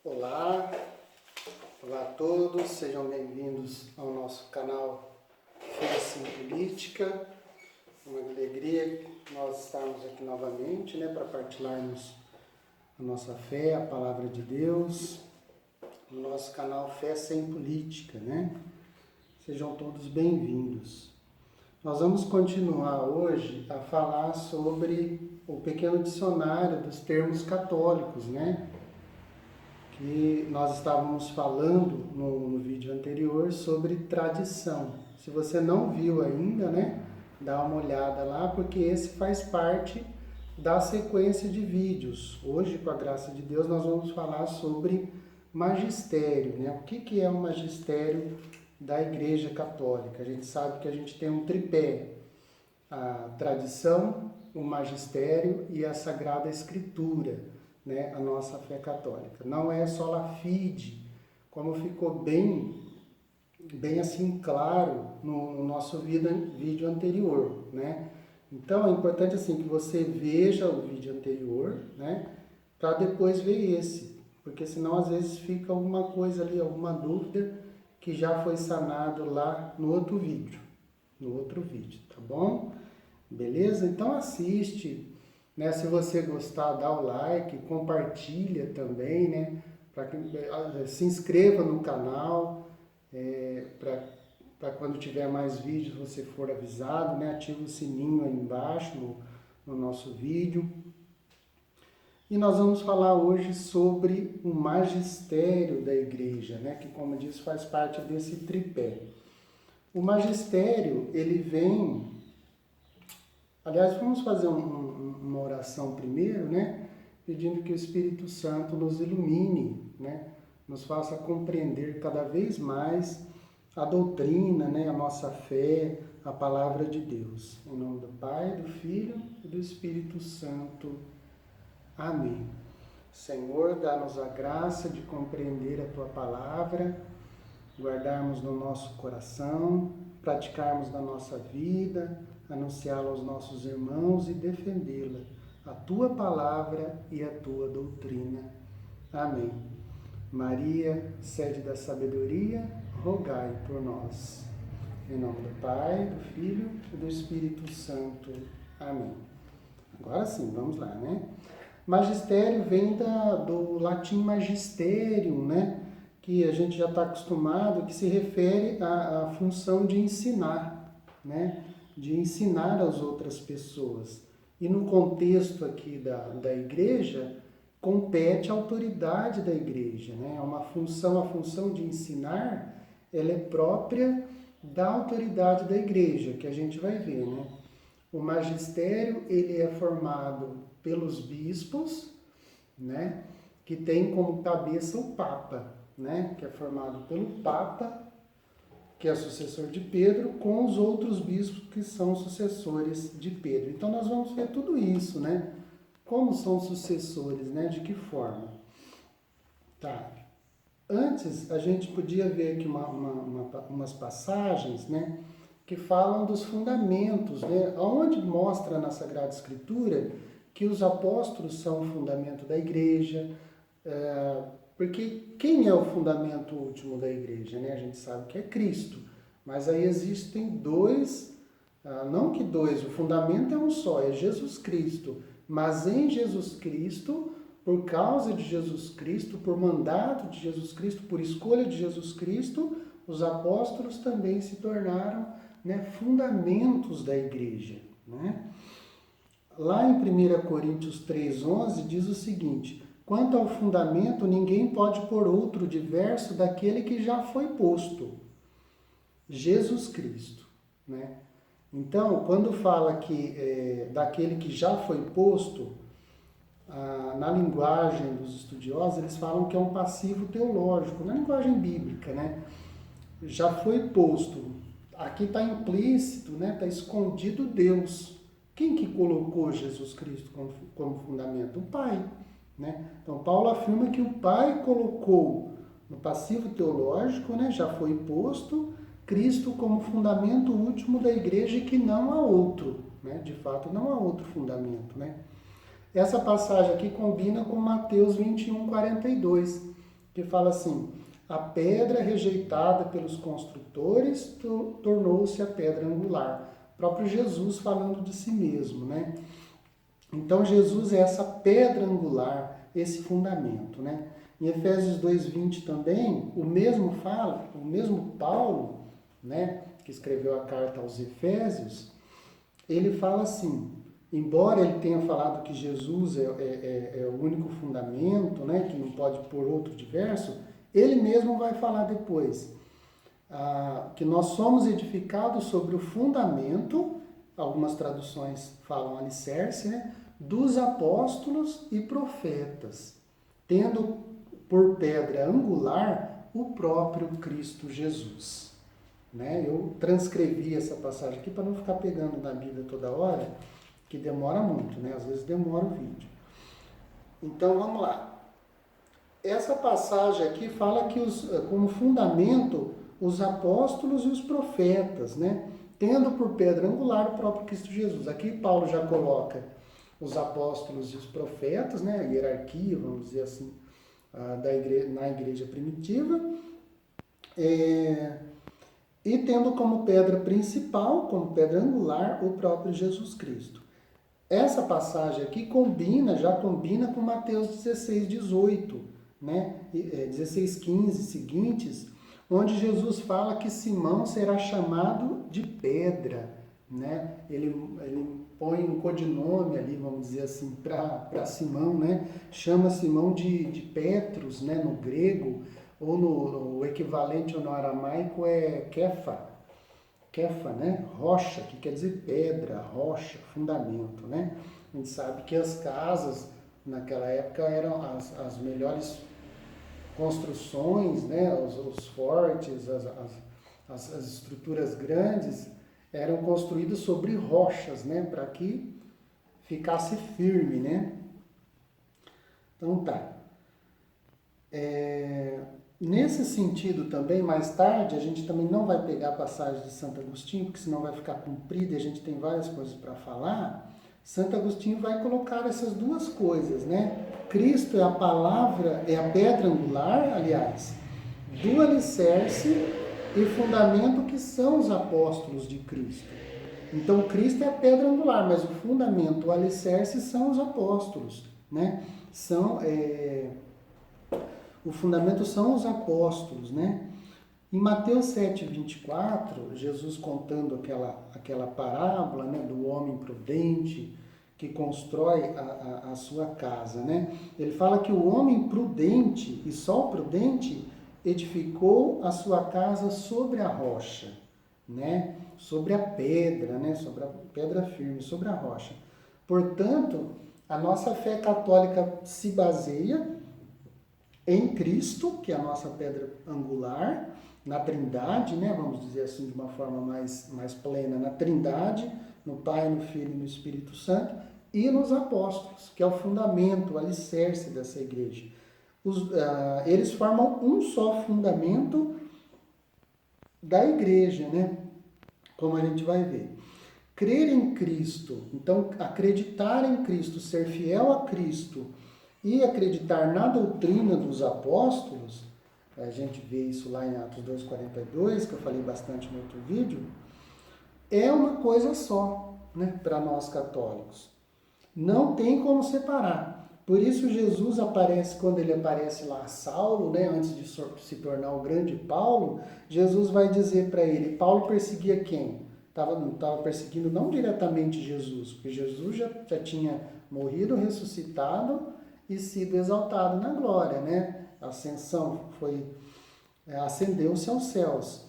Olá, olá a todos, sejam bem-vindos ao nosso canal Fé Sem Política. Uma alegria nós estarmos aqui novamente, para partilharmos a nossa fé, a palavra de Deus, no nosso canal Fé Sem Política, Sejam todos bem-vindos. Nós vamos continuar hoje a falar sobre o pequeno dicionário dos termos católicos, que nós estávamos falando no vídeo anterior sobre tradição. Se você não viu ainda, dá uma olhada lá, porque esse faz parte da sequência de vídeos. Hoje, com a graça de Deus, nós vamos falar sobre magistério, O que é o magistério da Igreja Católica? A gente sabe que a gente tem um tripé: a tradição, o magistério e a Sagrada Escritura, a nossa fé católica. Não é sola fide, como ficou bem assim claro no nosso vídeo anterior, Então é importante assim que você veja o vídeo anterior, para depois ver esse, porque senão às vezes fica alguma coisa ali, alguma dúvida que já foi sanado lá no outro vídeo, tá bom? Beleza? Então assiste. Se você gostar, dá o like, compartilha também, para que se inscreva no canal, para quando tiver mais vídeos você for avisado, Ativa o sininho aí embaixo no nosso vídeo. E nós vamos falar hoje sobre o magistério da igreja, que, como eu disse, faz parte desse tripé. O magistério, ele vem... Aliás, vamos fazer uma oração primeiro, pedindo que o Espírito Santo nos ilumine, nos faça compreender cada vez mais a doutrina, a nossa fé, a palavra de Deus. Em nome do Pai, do Filho e do Espírito Santo. Amém. Senhor, dá-nos a graça de compreender a Tua palavra, guardarmos no nosso coração, praticarmos na nossa vida, anunciá-la aos nossos irmãos e defendê-la, a Tua palavra e a Tua doutrina. Amém. Maria, sede da sabedoria, rogai por nós. Em nome do Pai, do Filho e do Espírito Santo. Amém. Agora sim, vamos lá, Magistério vem do latim magisterium, que a gente já está acostumado, que se refere à função de ensinar, de ensinar às outras pessoas. E no contexto aqui da igreja, compete à autoridade da igreja, a função de ensinar, ela é própria da autoridade da igreja, que a gente vai ver, O magistério, ele é formado pelos bispos, que tem como cabeça o Papa, que é formado pelo Papa, que é sucessor de Pedro, com os outros bispos que são sucessores de Pedro. Então nós vamos ver tudo isso, Como são sucessores, de que forma? Tá. Antes, a gente podia ver aqui umas passagens, que falam dos fundamentos, onde mostra na Sagrada Escritura que os apóstolos são o fundamento da igreja, porque quem é o fundamento último da igreja? A gente sabe que é Cristo, mas aí existem dois, não que dois, o fundamento é um só, é Jesus Cristo, mas em Jesus Cristo, por causa de Jesus Cristo, por mandato de Jesus Cristo, por escolha de Jesus Cristo, os apóstolos também se tornaram fundamentos da igreja, Lá em 1 Coríntios 3,11 diz o seguinte: quanto ao fundamento, ninguém pode pôr outro diverso daquele que já foi posto, Jesus Cristo, Então, quando fala que daquele que já foi posto, na linguagem dos estudiosos, eles falam que é um passivo teológico, na linguagem bíblica, Já foi posto. Aqui está implícito, está escondido Deus. Quem que colocou Jesus Cristo como fundamento? O Pai, Então, Paulo afirma que o Pai colocou no passivo teológico, já foi posto, Cristo como fundamento último da igreja e que não há outro, De fato, não há outro fundamento, Essa passagem aqui combina com Mateus 21, 42, que fala assim: a pedra rejeitada pelos construtores tornou-se a pedra angular. O próprio Jesus falando de si mesmo, né? Então Jesus é essa pedra angular, esse fundamento, né? Em Efésios 2:20 também, o mesmo Paulo, né, que escreveu a carta aos Efésios, ele fala assim: embora ele tenha falado que Jesus é o único fundamento, né, que não pode pôr outro diverso, ele mesmo vai falar depois que nós somos edificados sobre o fundamento, algumas traduções falam alicerce, né, dos apóstolos e profetas, tendo por pedra angular o próprio Cristo Jesus. Né? Eu transcrevi essa passagem aqui para não ficar pegando na Bíblia toda hora, que demora muito, né? Às vezes demora o vídeo. Então vamos lá. Essa passagem aqui fala que como fundamento os apóstolos e os profetas, né? Tendo por pedra angular o próprio Cristo Jesus. Aqui Paulo já coloca os apóstolos e os profetas, né? A hierarquia, vamos dizer assim, na igreja primitiva. E tendo como pedra principal, como pedra angular, o próprio Jesus Cristo. Essa passagem aqui já combina com Mateus 16:18, né? 16:15 seguintes, onde Jesus fala que Simão será chamado de pedra, né? Ele põe um codinome ali, vamos dizer assim, para Simão, né? Chama Simão de Petros, né? No grego, ou no equivalente no aramaico é Kefa, né? Rocha, que quer dizer pedra, rocha, fundamento, né? A gente sabe que as casas naquela época eram as melhores construções, né? Os fortes, as estruturas grandes eram construídas sobre rochas, né? Para que ficasse firme, né? Então tá. Nesse sentido também, mais tarde, a gente também não vai pegar a passagem de Santo Agostinho, porque senão vai ficar comprida e a gente tem várias coisas para falar. Santo Agostinho vai colocar essas duas coisas, né? Cristo é a palavra, é a pedra angular, aliás, do alicerce e fundamento que são os apóstolos de Cristo. Então, Cristo é a pedra angular, mas o fundamento, o alicerce são os apóstolos, né? O fundamento são os apóstolos, né? Em Mateus 7:24, Jesus contando aquela parábola, né, do homem prudente que constrói a sua casa, né? Ele fala que o homem prudente, e só o prudente, edificou a sua casa sobre a rocha, né? Sobre a pedra, né? Sobre a pedra firme, sobre a rocha. Portanto, a nossa fé católica se baseia em Cristo, que é a nossa pedra angular, na Trindade, né? Vamos dizer assim de uma forma mais plena, na Trindade, no Pai, no Filho e no Espírito Santo, e nos apóstolos, que é o fundamento, o alicerce dessa igreja. Eles formam um só fundamento da igreja, né? Como a gente vai ver. Crer em Cristo, então acreditar em Cristo, ser fiel a Cristo, e acreditar na doutrina dos apóstolos, a gente vê isso lá em Atos 2:42, que eu falei bastante no outro vídeo, é uma coisa só, né, para nós católicos. Não tem como separar. Por isso Jesus aparece, quando ele aparece lá a Saulo, né, antes de se tornar o grande Paulo, Jesus vai dizer para ele, Paulo perseguia quem? Estava perseguindo não diretamente Jesus, porque Jesus já tinha morrido, ressuscitado, e sido exaltado na glória, né? A ascensão ascendeu-se aos céus.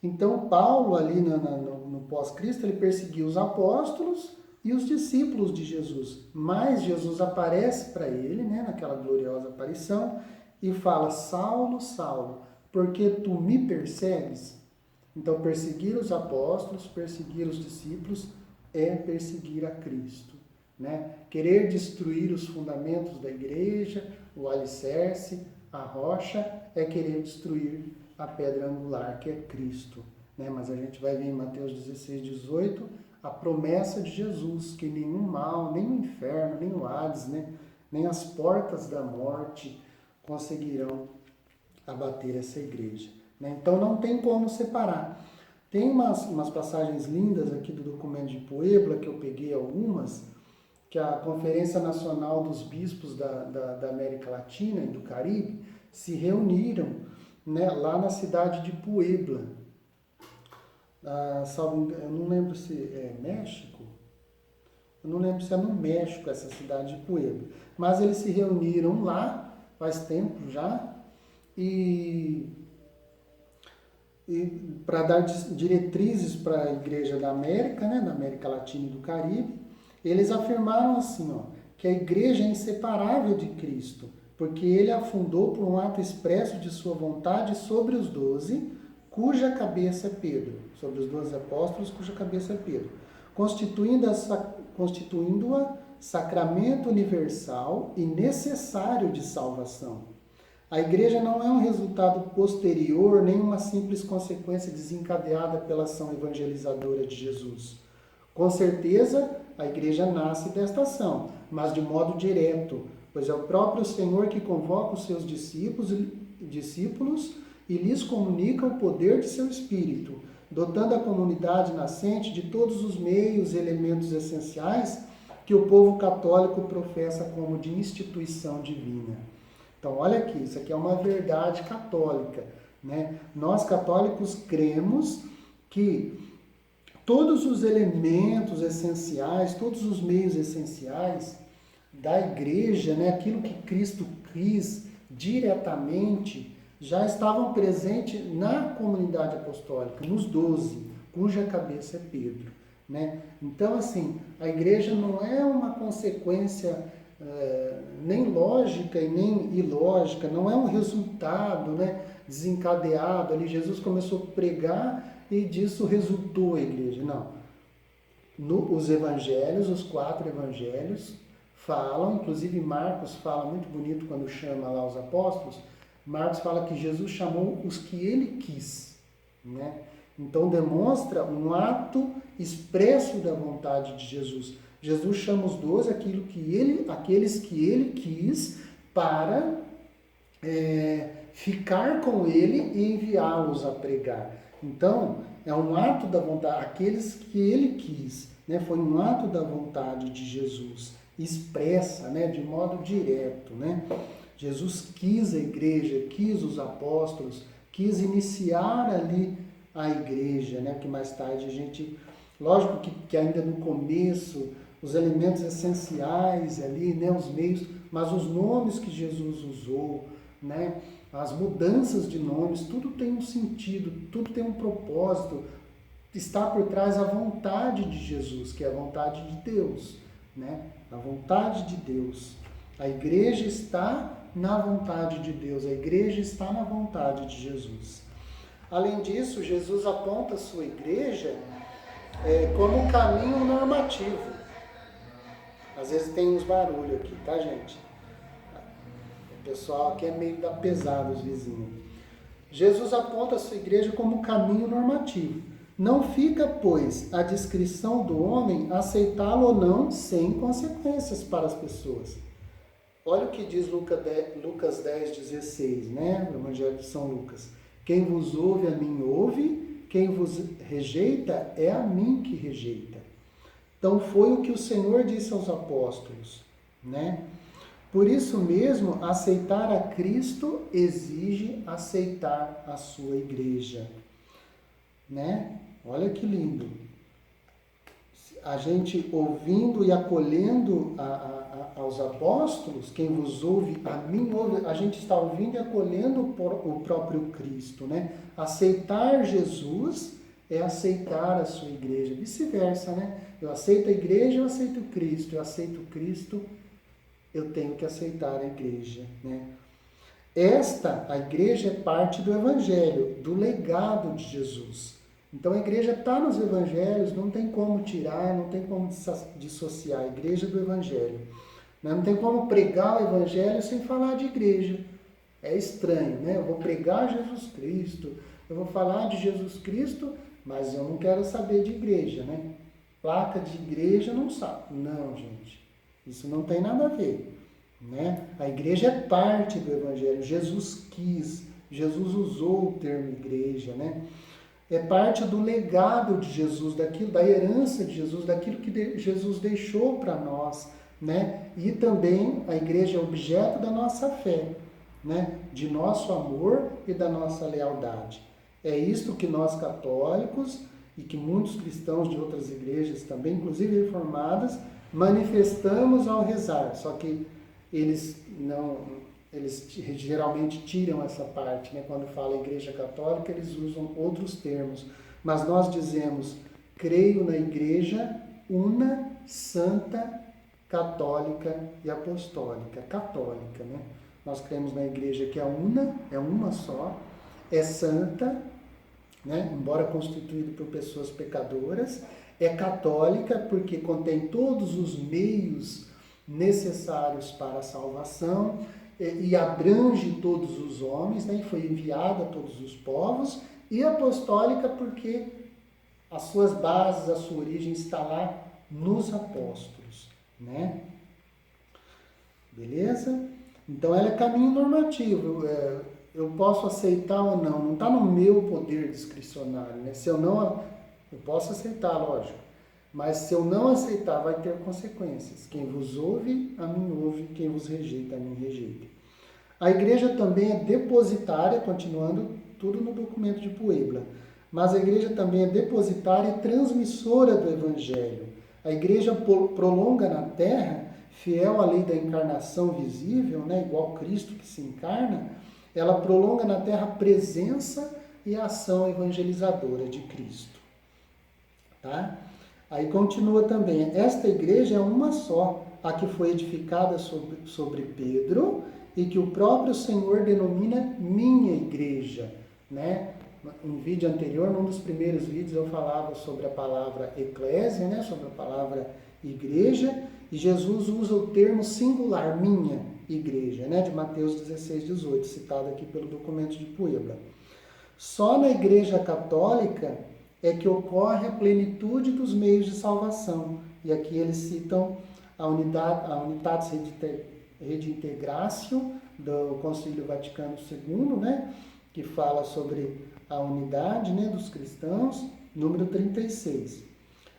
Então Paulo ali no pós-Cristo, ele perseguiu os apóstolos e os discípulos de Jesus. Mas Jesus aparece para ele, né, naquela gloriosa aparição, e fala: Saulo, Saulo, por que tu me persegues? Então perseguir os apóstolos, perseguir os discípulos é perseguir a Cristo. Né? Querer destruir os fundamentos da igreja, o alicerce, a rocha, é querer destruir a pedra angular, que é Cristo. Né? Mas a gente vai ver em Mateus 16:18 a promessa de Jesus, que nenhum mal, nem o inferno, nem o Hades, né? Nem as portas da morte conseguirão abater essa igreja, né? Então não tem como separar. Tem umas passagens lindas aqui do documento de Puebla, que eu peguei algumas, que a Conferência Nacional dos Bispos da América Latina e do Caribe se reuniram, né, lá na cidade de Puebla. Eu não lembro se é México, eu não lembro se é no México essa cidade de Puebla, mas eles se reuniram lá, faz tempo já, e para dar diretrizes para a Igreja da América, né, da América Latina e do Caribe, eles afirmaram assim, ó, que a Igreja é inseparável de Cristo, porque ele a fundou por um ato expresso de sua vontade sobre os 12, cuja cabeça é Pedro, sobre os 12 apóstolos, cuja cabeça é Pedro, constituindo-a sacramento universal e necessário de salvação. A igreja não é um resultado posterior, nem uma simples consequência desencadeada pela ação evangelizadora de Jesus. Com certeza, a igreja nasce desta ação, mas de modo direto, pois é o próprio Senhor que convoca os seus discípulos e lhes comunica o poder de seu Espírito, dotando a comunidade nascente de todos os meios e elementos essenciais que o povo católico professa como de instituição divina. Então, olha aqui, isso aqui é uma verdade católica, né? Nós católicos cremos que todos os elementos essenciais, todos os meios essenciais da igreja, né, aquilo que Cristo quis diretamente, já estavam presentes na comunidade apostólica, nos 12, cuja cabeça é Pedro, né? Então, assim, a igreja não é uma consequência nem lógica e nem ilógica, não é um resultado, né, desencadeado ali. Jesus começou a pregar e disso resultou a igreja. Não. Os evangelhos, os 4 evangelhos, falam, inclusive Marcos fala muito bonito quando chama lá os apóstolos. Marcos fala que Jesus chamou os que ele quis, né? Então demonstra um ato expresso da vontade de Jesus. Jesus chama os 12, aqueles que ele quis, para ficar com ele e enviá-los a pregar. Então, é um ato da vontade, aqueles que ele quis, né? Foi um ato da vontade de Jesus, expressa, né? De modo direto, né? Jesus quis a igreja, quis os apóstolos, quis iniciar ali a igreja, né? Que mais tarde a gente, lógico que ainda no começo, os elementos essenciais ali, né, os meios, mas os nomes que Jesus usou, né, as mudanças de nomes, tudo tem um sentido, tudo tem um propósito, está por trás a vontade de Jesus, que é a vontade de Deus, né, a vontade de Deus. A igreja está na vontade de Deus, a igreja está na vontade de Jesus. Além disso, Jesus aponta a sua igreja como um caminho normativo. Às vezes tem uns barulhos aqui, tá, gente? O pessoal aqui é meio da pesada, os vizinhos. Jesus aponta a sua igreja como caminho normativo. Não fica, pois, a discrição do homem aceitá-lo ou não sem consequências para as pessoas. Olha o que diz Lucas 10,16, né? O Evangelho de São Lucas. Quem vos ouve, a mim ouve, quem vos rejeita, é a mim que rejeita. Então foi o que o Senhor disse aos apóstolos, né? Por isso mesmo, aceitar a Cristo exige aceitar a sua igreja, né? Olha que lindo. A gente ouvindo e acolhendo aos apóstolos, quem vos ouve, a mim ouve, a gente está ouvindo e acolhendo o próprio Cristo, né? Aceitar Jesus é aceitar a sua igreja, vice-versa, né? Eu aceito a igreja, eu aceito Cristo. Eu aceito Cristo, eu tenho que aceitar a igreja, né? A igreja é parte do Evangelho, do legado de Jesus. Então a igreja está nos Evangelhos, não tem como tirar, não tem como dissociar a igreja do Evangelho. Não tem como pregar o Evangelho sem falar de igreja. É estranho, né? Eu vou pregar Jesus Cristo, eu vou falar de Jesus Cristo, mas eu não quero saber de igreja, né? Placa de igreja não sabe. Não, gente. Isso não tem nada a ver, né? A igreja é parte do Evangelho. Jesus quis, Jesus usou o termo igreja, né? É parte do legado de Jesus, daquilo, da herança de Jesus, daquilo que Jesus deixou para nós, né? E também a igreja é objeto da nossa fé, né? De nosso amor e da nossa lealdade. É isto que nós católicos e que muitos cristãos de outras igrejas também, inclusive reformadas, manifestamos ao rezar. Só que eles geralmente tiram essa parte, né? Quando fala igreja católica, eles usam outros termos. Mas nós dizemos, creio na igreja una, santa, católica e apostólica. Católica, né? Nós cremos na igreja que é una, é uma só, é santa, né? Embora constituída por pessoas pecadoras, é católica porque contém todos os meios necessários para a salvação e abrange todos os homens, né? E foi enviada a todos os povos, e apostólica porque as suas bases, a sua origem está lá nos apóstolos, né? Beleza? Então ela é caminho normativo. Eu posso aceitar ou não está no meu poder discricionário, né? Se eu não, eu posso aceitar, lógico, mas se eu não aceitar, vai ter consequências. Quem vos ouve, a mim ouve, quem vos rejeita, a mim rejeita. A igreja também é depositária, continuando tudo no documento de Puebla, mas a igreja também é depositária e transmissora do evangelho. A igreja prolonga na terra, fiel à lei da encarnação visível, né, igual Cristo que se encarna, ela prolonga na terra a presença e a ação evangelizadora de Cristo. Tá? Aí continua também, esta igreja é uma só, a que foi edificada sobre Pedro e que o próprio Senhor denomina minha igreja, né? Em vídeo anterior, num dos primeiros vídeos, eu falava sobre a palavra eclésia, né? Sobre a palavra igreja, e Jesus usa o termo singular, minha igreja, né? De Mateus 16, 18, citado aqui pelo documento de Puebla. Só na igreja católica é que ocorre a plenitude dos meios de salvação. E aqui eles citam a Unitatis Redintegratio do Concílio Vaticano II, né? Que fala sobre a unidade, né, dos cristãos, número 36.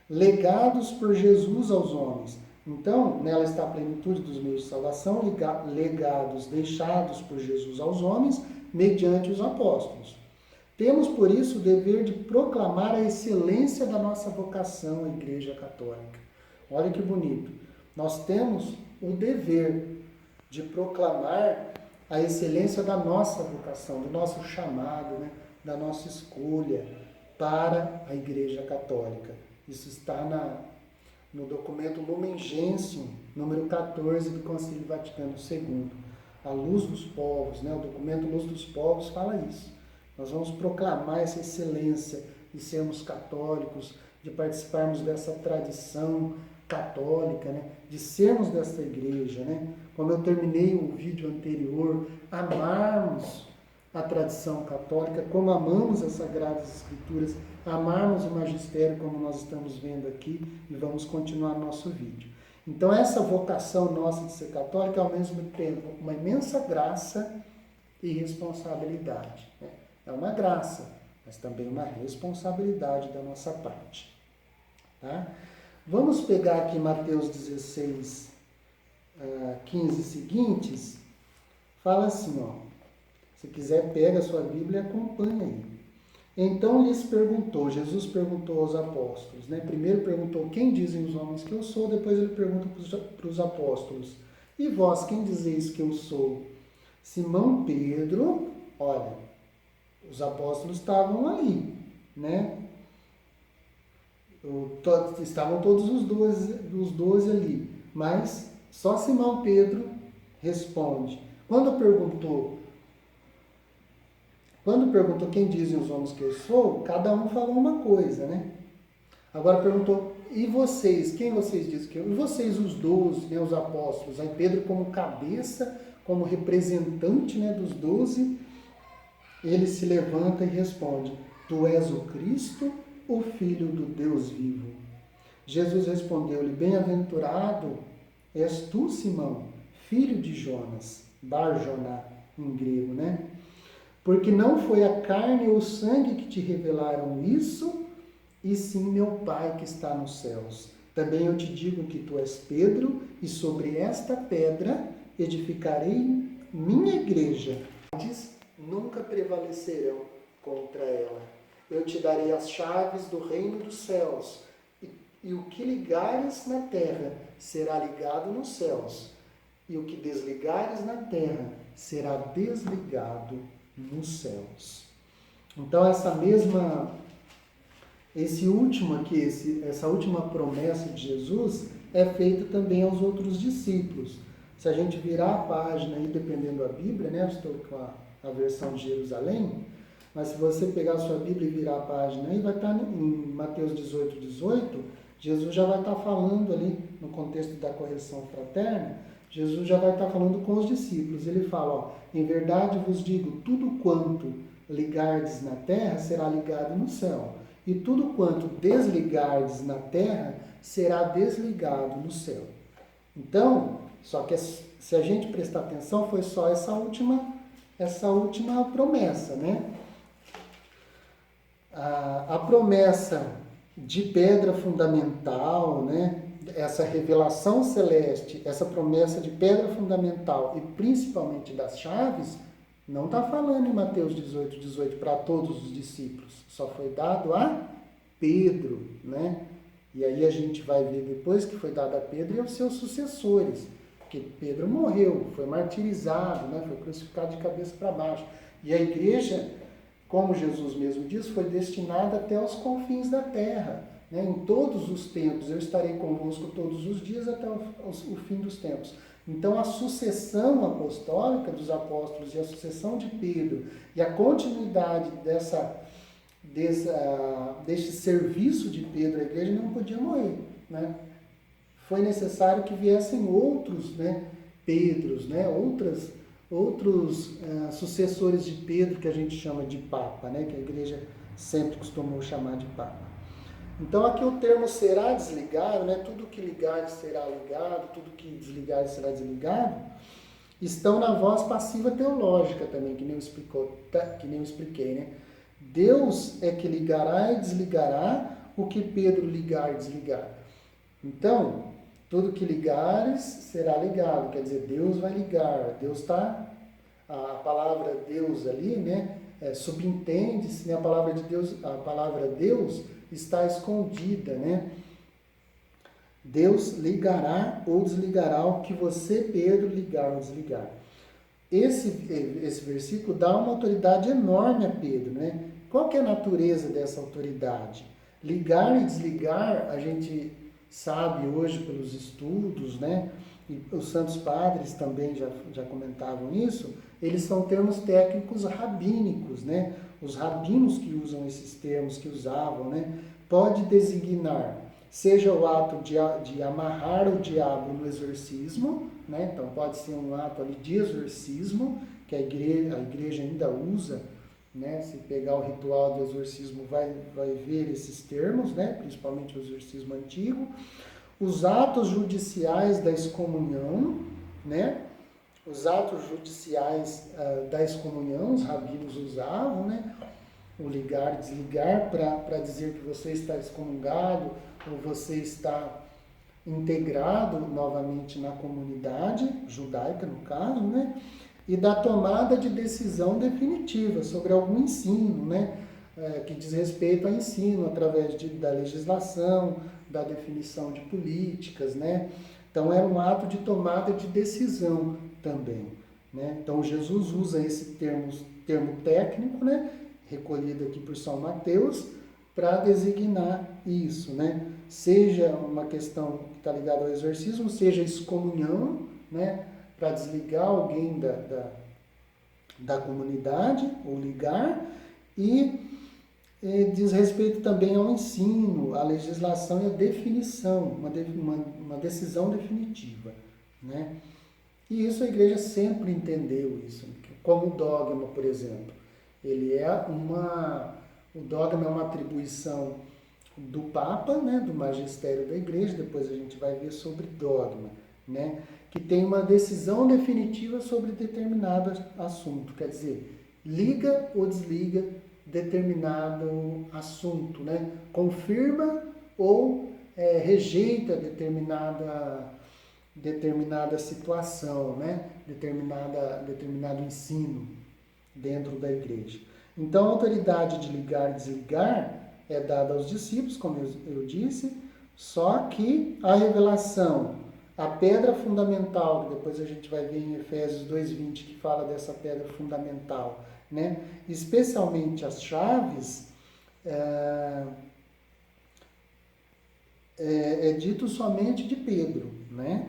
Legados por Jesus aos homens. Então, nela está a plenitude dos meios de salvação, legados deixados por Jesus aos homens, mediante os apóstolos. Temos, por isso, o dever de proclamar a excelência da nossa vocação à Igreja Católica. Olha que bonito. Nós temos o dever de proclamar a excelência da nossa vocação, do nosso chamado, né? Da nossa escolha para a Igreja Católica. Isso está no documento Lumen Gentium, número 14 do Concílio Vaticano II. A luz dos povos, né? O documento Luz dos Povos fala isso. Nós vamos proclamar essa excelência de sermos católicos, de participarmos dessa tradição católica, né? De sermos dessa igreja, né? Como eu terminei o vídeo anterior, amarmos a tradição católica, como amamos as Sagradas Escrituras, amarmos o magistério, como nós estamos vendo aqui, e vamos continuar nosso vídeo. Então, essa vocação nossa de ser católica é, ao mesmo tempo, uma imensa graça e responsabilidade, né? É uma graça, mas também uma responsabilidade da nossa parte. Tá? Vamos pegar aqui Mateus 16, 15 seguintes. Fala assim, ó. Se quiser, pega a sua Bíblia e acompanha aí. Então lhes perguntou, Jesus perguntou aos apóstolos, né? Primeiro perguntou, quem dizem os homens que eu sou? Depois ele pergunta para os apóstolos, e vós, quem dizeis que eu sou? Simão Pedro, olha, os apóstolos estavam ali, né? Estavam todos os 12 ali, mas só Simão Pedro responde. Quando perguntou quem dizem os homens que eu sou, cada um falou uma coisa, né? Agora perguntou, e vocês, quem vocês dizem que eu? E vocês, os 12, né, os apóstolos? Aí Pedro, como cabeça, como representante, né, dos 12, ele se levanta e responde, tu és o Cristo, o Filho do Deus vivo. Jesus respondeu-lhe, bem-aventurado és tu, Simão, filho de Jonas, Bar-Joná, em grego, né? Porque não foi a carne ou o sangue que te revelaram isso, e sim meu Pai que está nos céus. Também eu te digo que tu és Pedro, e sobre esta pedra edificarei minha igreja. Nunca prevalecerão contra ela. Eu te darei as chaves do reino dos céus, e o que ligares na terra será ligado nos céus, e o que desligares na terra será desligado nos céus. Então essa última promessa de Jesus é feita também aos outros discípulos. Se a gente virar a página aí, dependendo da Bíblia, né? Eu estou com a versão de Jerusalém, mas se você pegar a sua Bíblia e virar a página aí, vai estar em Mateus 18:18, Jesus já vai estar falando ali, no contexto da correção fraterna, Jesus já vai estar falando com os discípulos. Ele fala, ó, em verdade vos digo, tudo quanto ligardes na terra será ligado no céu, e tudo quanto desligardes na terra será desligado no céu. Então, só que se a gente prestar atenção, foi só essa última promessa, né? A promessa de pedra fundamental, né? Essa revelação celeste, essa promessa de pedra fundamental e principalmente das chaves, não está falando em Mateus 18:18 para todos os discípulos, só foi dado a Pedro, né? E aí a gente vai ver depois que foi dado a Pedro e aos seus sucessores, porque Pedro morreu, foi martirizado, né? Foi crucificado de cabeça para baixo. E a igreja, como Jesus mesmo diz, foi destinada até aos confins da terra. Né? Em todos os tempos, eu estarei convosco todos os dias até o fim dos tempos. Então, a sucessão apostólica dos apóstolos e a sucessão de Pedro e a continuidade deste serviço de Pedro à igreja não podia morrer. Né? Foi necessário que viessem outros, né, Pedros, né, outros sucessores de Pedro, que a gente chama de Papa, né, que a igreja sempre costumou chamar de Papa. Então aqui o termo será desligado, né, tudo que ligar será ligado, tudo que desligar será desligado, estão na voz passiva teológica também, que nem eu expliquei, né? Deus é que ligará e desligará o que Pedro ligar e desligar. Então, tudo que ligares será ligado, quer dizer, Deus vai ligar, Deus está, a palavra Deus ali, né, subentende-se, né, a palavra Deus está escondida, né? Deus ligará ou desligará o que você, Pedro, ligar ou desligar. Esse versículo dá uma autoridade enorme a Pedro, né? Qual que é a natureza dessa autoridade? Ligar e desligar, a gente sabe hoje pelos estudos, né? E os santos padres também já comentavam isso, eles são termos técnicos rabínicos, né? Os rabinos que usam esses termos, que usavam, né? Pode designar, seja o ato de amarrar o diabo no exorcismo, né? Então pode ser um ato ali de exorcismo, que a igreja ainda usa, né? Se pegar o ritual do exorcismo vai ver esses termos, né? Principalmente o exorcismo antigo. Os atos judiciais da excomunhão, né? Os atos judiciais da excomunhão, os rabinos usavam, né? O ligar e desligar para dizer que você está excomungado ou você está integrado novamente na comunidade judaica, no caso, né? E da tomada de decisão definitiva sobre algum ensino, né? Que diz respeito a ensino através da legislação, da definição de políticas, né? Então era um ato de tomada de decisão também, né? Então Jesus usa esse termo técnico, né? Recolhido aqui por São Mateus, para designar isso, né? Seja uma questão que está ligada ao exorcismo, seja excomunhão, né? Para desligar alguém da comunidade, ou ligar, e diz respeito também ao ensino, à legislação e à definição, uma decisão definitiva, né? E isso a igreja sempre entendeu isso, como o dogma, por exemplo. O dogma é uma atribuição do Papa, né, do magistério da igreja, depois a gente vai ver sobre dogma, né, que tem uma decisão definitiva sobre determinado assunto. Quer dizer, liga ou desliga determinado assunto, né? Confirma ou rejeita determinada situação, né? Determinado ensino dentro da igreja. Então, a autoridade de ligar e desligar é dada aos discípulos, como eu disse, só que a revelação, a pedra fundamental, que depois a gente vai ver em Efésios 2:20, que fala dessa pedra fundamental, né? Especialmente as chaves, é dito somente de Pedro, né?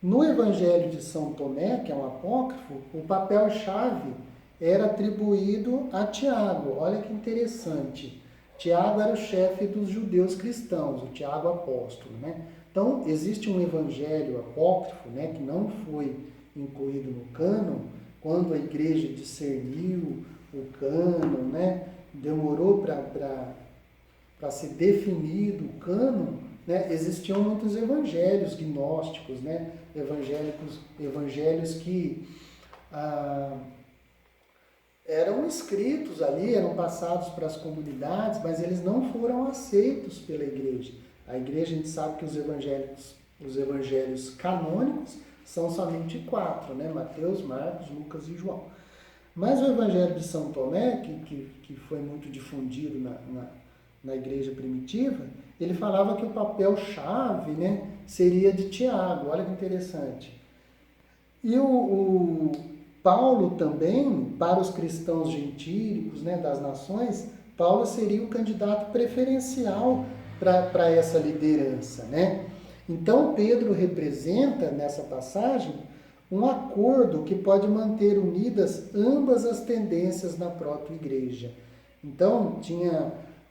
No Evangelho de São Tomé, que é um apócrifo, o papel-chave era atribuído a Tiago. Olha que interessante. Tiago era o chefe dos judeus cristãos, o Tiago apóstolo, né? Então, existe um evangelho apócrifo, né, que não foi incluído no cânon, quando a igreja discerniu o cânon, né, demorou para ser definido o cânon, né, existiam muitos evangelhos gnósticos, né, evangelhos que eram escritos ali, eram passados para as comunidades, mas eles não foram aceitos pela igreja. A igreja, a gente sabe que os evangelhos canônicos são somente 4, né? Mateus, Marcos, Lucas e João. Mas o evangelho de São Tomé, que foi muito difundido na igreja primitiva, ele falava que o papel-chave, né, seria de Tiago. Olha que interessante. E o Paulo também, para os cristãos gentílicos, né, das nações, Paulo seria o candidato preferencial para essa liderança, né? Então, Pedro representa, nessa passagem, um acordo que pode manter unidas ambas as tendências na própria igreja. Então,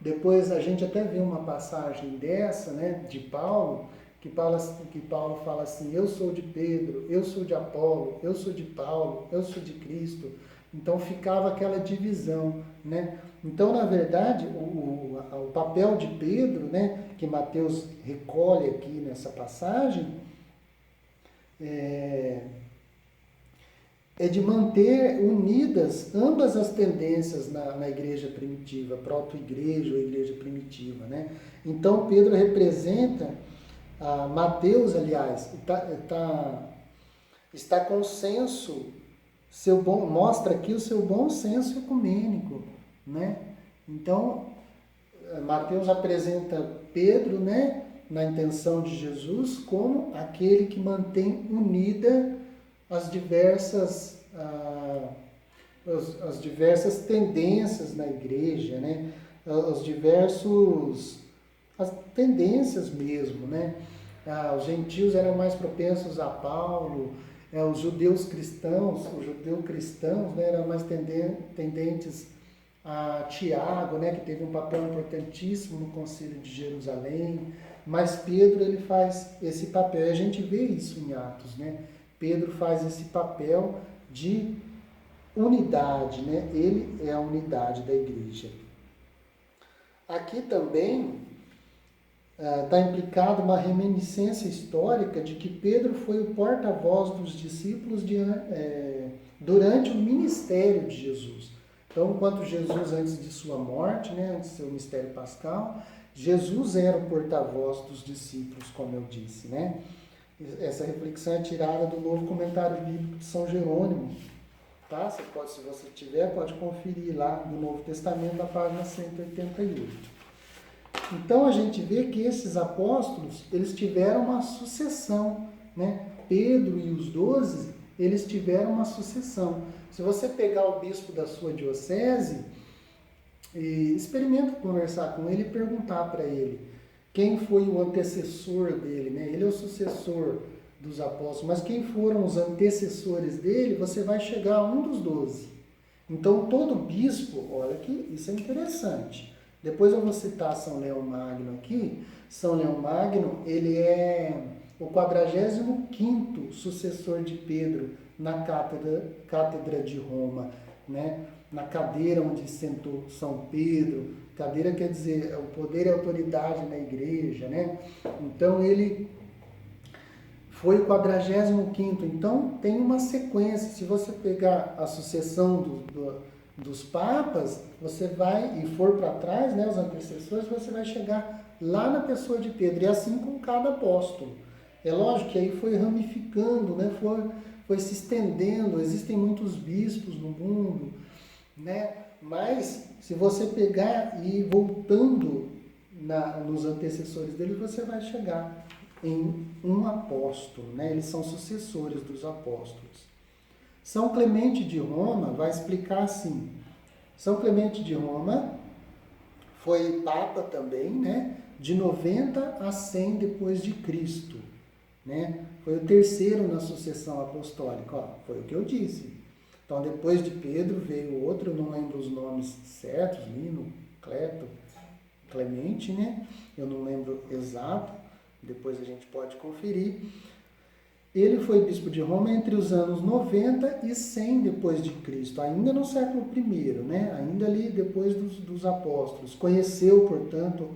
depois a gente até vê uma passagem dessa, né, de Paulo, que Paulo fala assim: eu sou de Pedro, eu sou de Apolo, eu sou de Paulo, eu sou de Cristo. Então ficava aquela divisão, né? Então, na verdade, o papel de Pedro, né, que Mateus recolhe aqui nessa passagem, é de manter unidas ambas as tendências na igreja primitiva, proto-igreja ou igreja primitiva, né? Então, Pedro representa, Mateus, aliás, está com o senso, mostra aqui o seu bom senso ecumênico, né? Então, Mateus apresenta Pedro, né, na intenção de Jesus, como aquele que mantém unida as diversas tendências na igreja, né? As tendências mesmo, né? Os gentios eram mais propensos a Paulo, os judeu cristãos, né, eram mais tendentes a Tiago, né, que teve um papel importantíssimo no Concílio de Jerusalém, mas Pedro, ele faz esse papel, e a gente vê isso em Atos, né? Pedro faz esse papel de unidade, né? Ele é a unidade da igreja. Aqui também está implicada uma reminiscência histórica de que Pedro foi o porta-voz dos discípulos durante o ministério de Jesus. Então, enquanto Jesus, antes de sua morte, né, antes do seu mistério pascal, Jesus era o porta-voz dos discípulos, como eu disse, né? Essa reflexão é tirada do novo comentário bíblico de São Jerônimo, tá? Se você tiver, pode conferir lá no Novo Testamento, na página 188. Então, a gente vê que esses apóstolos, eles tiveram uma sucessão, né? Pedro e os 12, eles tiveram uma sucessão. Se você pegar o bispo da sua diocese, experimenta conversar com ele e perguntar para ele quem foi o antecessor dele, né? Ele é o sucessor dos apóstolos, mas quem foram os antecessores dele, você vai chegar a um dos 12. Então, todo bispo, olha que isso é interessante. Depois eu vou citar São Leão Magno aqui. São Leão Magno, ele é o 45º sucessor de Pedro na cátedra de Roma, né? Na cadeira onde sentou São Pedro. Cadeira quer dizer o poder e a autoridade na igreja, né? Então ele foi o 45º. Então tem uma sequência. Se você pegar a sucessão dos papas, você vai, e for para trás, né, os antecessores, você vai chegar lá na pessoa de Pedro, e assim com cada apóstolo. É lógico que aí foi ramificando, né, foi se estendendo, existem muitos bispos no mundo, né, mas se você pegar e ir voltando nos antecessores dele, você vai chegar em um apóstolo, né, eles são sucessores dos apóstolos. São Clemente de Roma vai explicar assim. São Clemente de Roma foi papa também, né? De 90 a 100 depois de Cristo, né? Foi o terceiro na sucessão apostólica, ó, foi o que eu disse. Então, depois de Pedro veio outro, eu não lembro os nomes certos, Lino, Cleto, Clemente, né? Eu não lembro exato, depois a gente pode conferir. Ele foi bispo de Roma entre os anos 90 e 100 depois de Cristo, ainda no século I, né? Ainda ali depois dos apóstolos. Conheceu, portanto,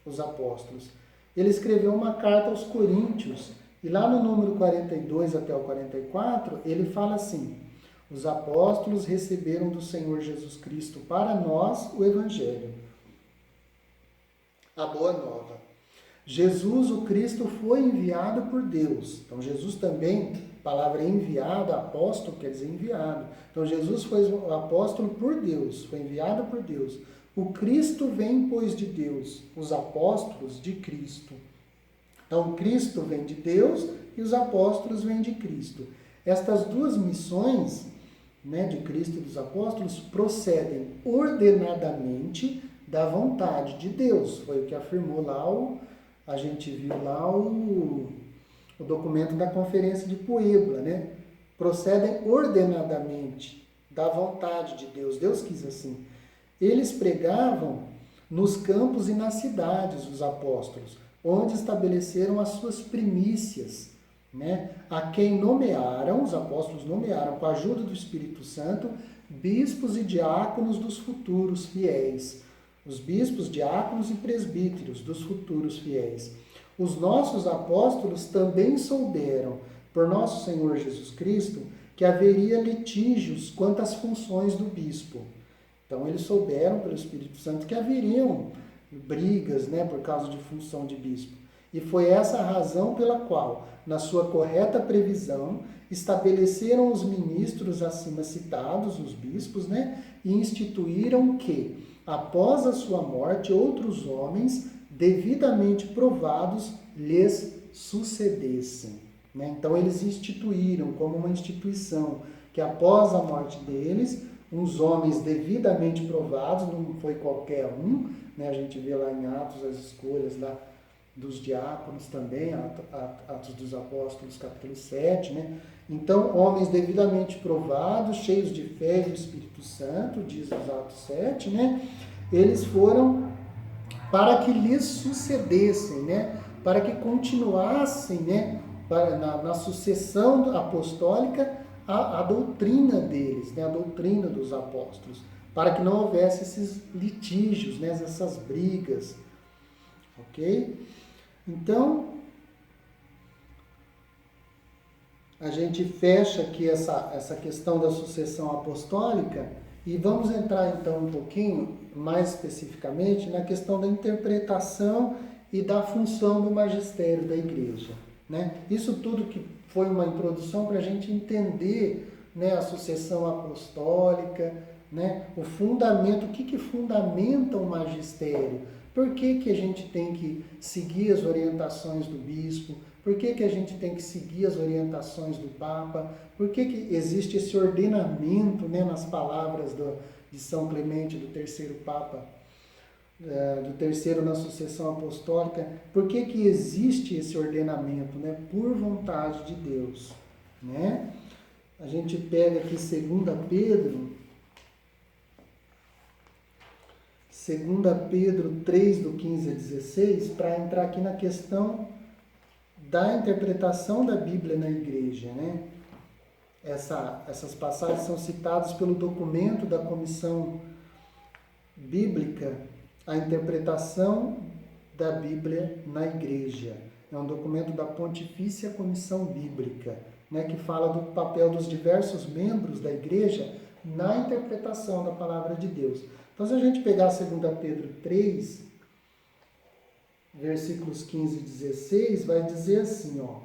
os apóstolos. Ele escreveu uma carta aos Coríntios, e lá no número 42 até o 44, ele fala assim: os apóstolos receberam do Senhor Jesus Cristo para nós o Evangelho, a boa nova. Jesus, o Cristo, foi enviado por Deus. Então, Jesus também, a palavra enviado, apóstolo, quer dizer enviado. Então, Jesus foi o apóstolo por Deus, foi enviado por Deus. O Cristo vem, pois, de Deus, os apóstolos de Cristo. Então, o Cristo vem de Deus e os apóstolos vêm de Cristo. Estas duas missões, né, de Cristo e dos apóstolos, procedem ordenadamente da vontade de Deus. Foi o que afirmou lá a gente viu lá o documento da Conferência de Puebla, né? Procedem ordenadamente da vontade de Deus. Deus quis assim. Eles pregavam nos campos e nas cidades, os apóstolos, onde estabeleceram as suas primícias, né? A quem nomearam, os apóstolos nomearam, com a ajuda do Espírito Santo, bispos e diáconos dos futuros fiéis. Os bispos, diáconos e presbíteros dos futuros fiéis. Os nossos apóstolos também souberam, por nosso Senhor Jesus Cristo, que haveria litígios quanto às funções do bispo. Então, eles souberam pelo Espírito Santo que haveriam brigas, né, por causa de função de bispo. E foi essa a razão pela qual, na sua correta previsão, estabeleceram os ministros acima citados, os bispos, né, e instituíram que, após a sua morte, outros homens, devidamente provados, lhes sucedessem. Né? Então, eles instituíram como uma instituição que, após a morte deles, uns homens devidamente provados, não foi qualquer um, né? A gente vê lá em Atos as escolhas lá dos diáconos também, Atos dos Apóstolos, capítulo 7, né? Então, homens devidamente provados, cheios de fé e do Espírito Santo, diz os Atos 7, né? Eles foram para que lhes sucedessem, né? Para que continuassem, né? Na sucessão apostólica, a doutrina deles, né? A doutrina dos apóstolos, para que não houvesse esses litígios, né? Essas brigas, ok? Então, a gente fecha aqui essa questão da sucessão apostólica e vamos entrar então um pouquinho mais especificamente na questão da interpretação e da função do magistério da igreja, né? Isso tudo que foi uma introdução para a gente entender, né, a sucessão apostólica, né, o fundamento, o que fundamenta o magistério, por que a gente tem que seguir as orientações do bispo, por que a gente tem que seguir as orientações do Papa, por que existe esse ordenamento, né, nas palavras de São Clemente, do terceiro Papa, do terceiro na sucessão apostólica, por que existe esse ordenamento, né? Por vontade de Deus, né? A gente pega aqui 2 Pedro 3, do 15 a 16, para entrar aqui na questão da interpretação da Bíblia na igreja, né? Essas passagens são citadas pelo documento da Comissão Bíblica, a interpretação da Bíblia na igreja. É um documento da Pontifícia Comissão Bíblica, né, que fala do papel dos diversos membros da igreja na interpretação da palavra de Deus. Então, se a gente pegar 2 Pedro 3, versículos 15 e 16, vai dizer assim, ó.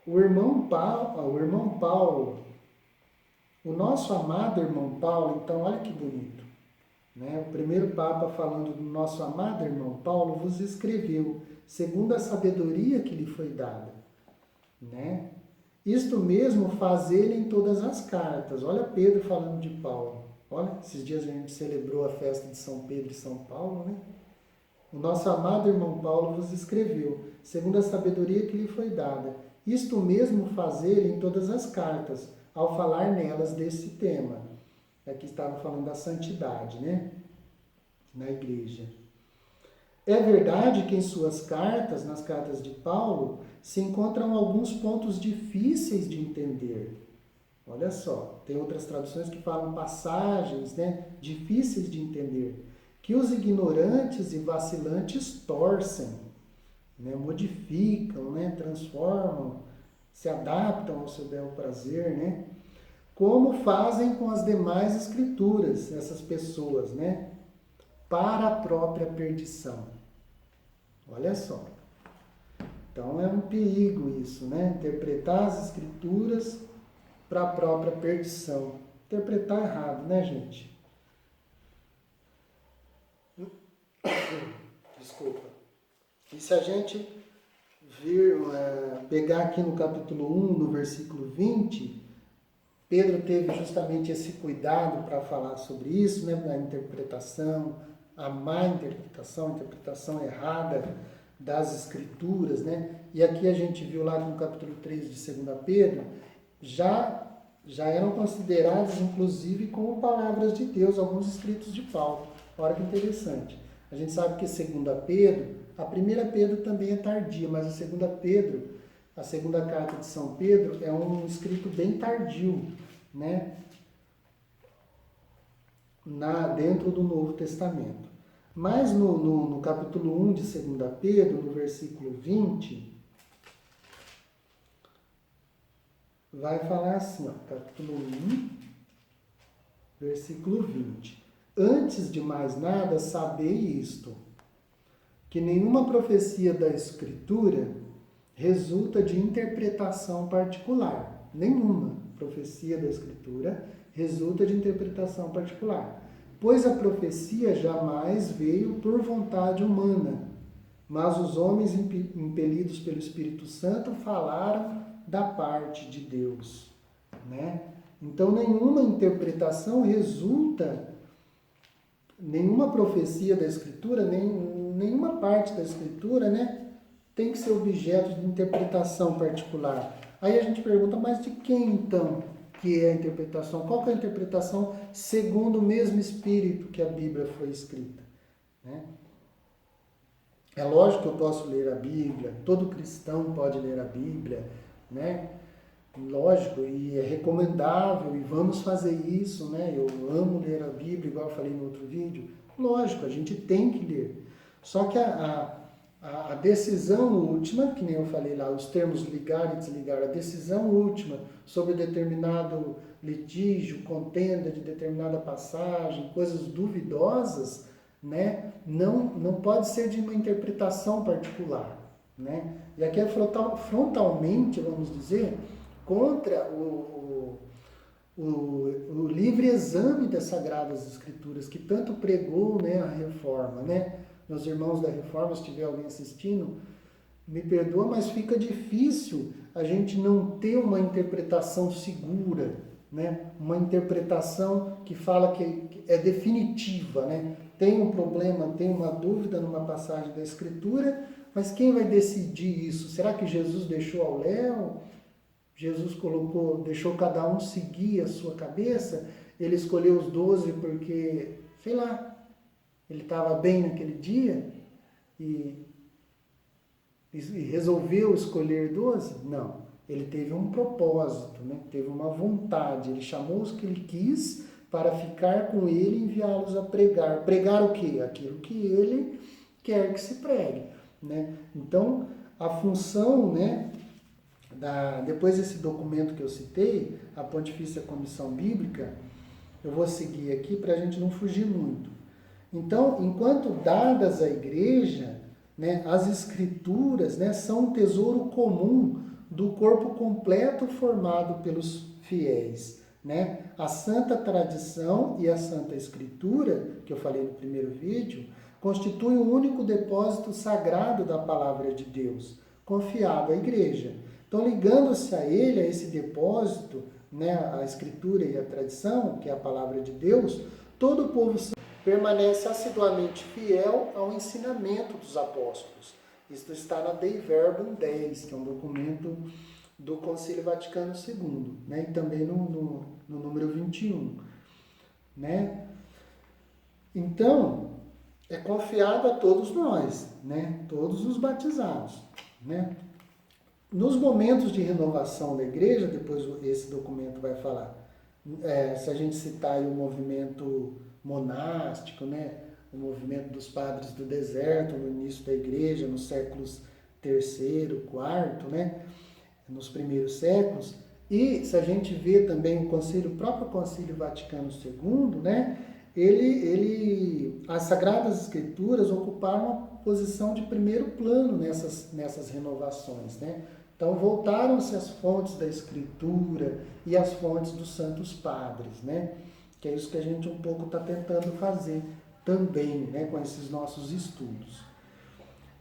O irmão Paulo, o nosso amado irmão Paulo, então olha que bonito, né? O primeiro Papa falando do nosso amado irmão Paulo vos escreveu, segundo a sabedoria que lhe foi dada, né? Isto mesmo faz ele em todas as cartas. Olha Pedro falando de Paulo. Olha, esses dias a gente celebrou a festa de São Pedro e São Paulo, né? O nosso amado irmão Paulo vos escreveu, segundo a sabedoria que lhe foi dada. Isto mesmo faz ele em todas as cartas, ao falar nelas desse tema. Aqui estava falando da santidade, né? Na igreja. É verdade que em suas cartas, nas cartas de Paulo, se encontram alguns pontos difíceis de entender. Olha só, tem outras traduções que falam passagens, né, difíceis de entender, que os ignorantes e vacilantes torcem, né, modificam, né, transformam, se adaptam ao seu bel prazer, né, como fazem com as demais escrituras, essas pessoas, né, para a própria perdição. Olha só. Então é um perigo isso, né? Interpretar as escrituras para a própria perdição. Interpretar errado, né, gente? Desculpa. E se a gente pegar aqui no capítulo 1, no versículo 20, Pedro teve justamente esse cuidado para falar sobre isso, né? Da interpretação, a má interpretação, a interpretação errada das escrituras, né? E aqui a gente viu lá no capítulo 3 de 2 Pedro, já eram considerados, inclusive, como palavras de Deus, alguns escritos de Paulo. Olha que interessante. A gente sabe que 2 Pedro, a 1 Pedro também é tardia, mas a 2 Pedro, a segunda carta de São Pedro, é um escrito bem tardio, né? Dentro do Novo Testamento. Mas no capítulo 1 de 2 Pedro, no versículo 20, vai falar assim, ó, capítulo 1, versículo 20. Antes de mais nada, sabei isto, que nenhuma profecia da Escritura resulta de interpretação particular. Nenhuma profecia da Escritura resulta de interpretação particular. Pois a profecia jamais veio por vontade humana, mas os homens impelidos pelo Espírito Santo falaram da parte de Deus, né? Então nenhuma interpretação resulta, nenhuma profecia da Escritura, nenhuma parte da Escritura, né, tem que ser objeto de interpretação particular. Aí a gente pergunta, mas de quem então que é a interpretação? Qual que é a interpretação segundo o mesmo espírito que a Bíblia foi escrita, né? É lógico que eu posso ler a Bíblia, todo cristão pode ler a Bíblia, né? Lógico, e é recomendável, e vamos fazer isso, né? Eu amo ler a Bíblia, igual eu falei no outro vídeo. Lógico, a gente tem que ler. Só que a decisão última, que nem eu falei lá, os termos ligar e desligar, a decisão última sobre determinado litígio, contenda de determinada passagem, coisas duvidosas, né, não pode ser de uma interpretação particular, né? E aqui é frontalmente, vamos dizer, contra o livre exame das Sagradas Escrituras, que tanto pregou, né, a Reforma, né? Meus irmãos da Reforma, se tiver alguém assistindo, me perdoa, mas fica difícil a gente não ter uma interpretação segura, né? Uma interpretação que fala que é definitiva, né? Tem um problema, tem uma dúvida numa passagem da Escritura, mas quem vai decidir isso? Será que Jesus deixou ao léu? Jesus deixou cada um seguir a sua cabeça? Ele escolheu os 12 porque, sei lá, ele estava bem naquele dia e resolveu escolher 12? Não. Ele teve um propósito, né? Teve uma vontade. Ele chamou os que ele quis para ficar com ele e enviá-los a pregar. Pregar o quê? Aquilo que ele quer que se pregue, né? Então, a função, né, depois desse documento que eu citei, a Pontifícia Comissão Bíblica, eu vou seguir aqui para a gente não fugir muito. Então, enquanto dadas à igreja, né, as escrituras, né, são um tesouro comum do corpo completo formado pelos fiéis. Né? A Santa Tradição e a Santa Escritura, que eu falei no primeiro vídeo, constituem o único depósito sagrado da Palavra de Deus, confiado à igreja. Então, ligando-se a ele, a esse depósito, né, a Escritura e a Tradição, que é a Palavra de Deus, todo o povo permanece assiduamente fiel ao ensinamento dos apóstolos. Isso está na Dei Verbum 10, que é um documento do Concílio Vaticano II, né? E também no número 21. Né? Então, é confiado a todos nós, né? Todos os batizados. Né? Nos momentos de renovação da igreja, depois esse documento vai falar, se a gente citar aí o movimento monástico, né? O movimento dos padres do deserto no início da igreja, nos séculos III, IV, né? Nos primeiros séculos, e se a gente vê também o próprio Concílio Vaticano II, né? As Sagradas Escrituras ocuparam uma posição de primeiro plano nessas renovações, né? Então voltaram-se as fontes da Escritura e as fontes dos santos padres, né? Que é isso que a gente um pouco está tentando fazer também, né? Com esses nossos estudos.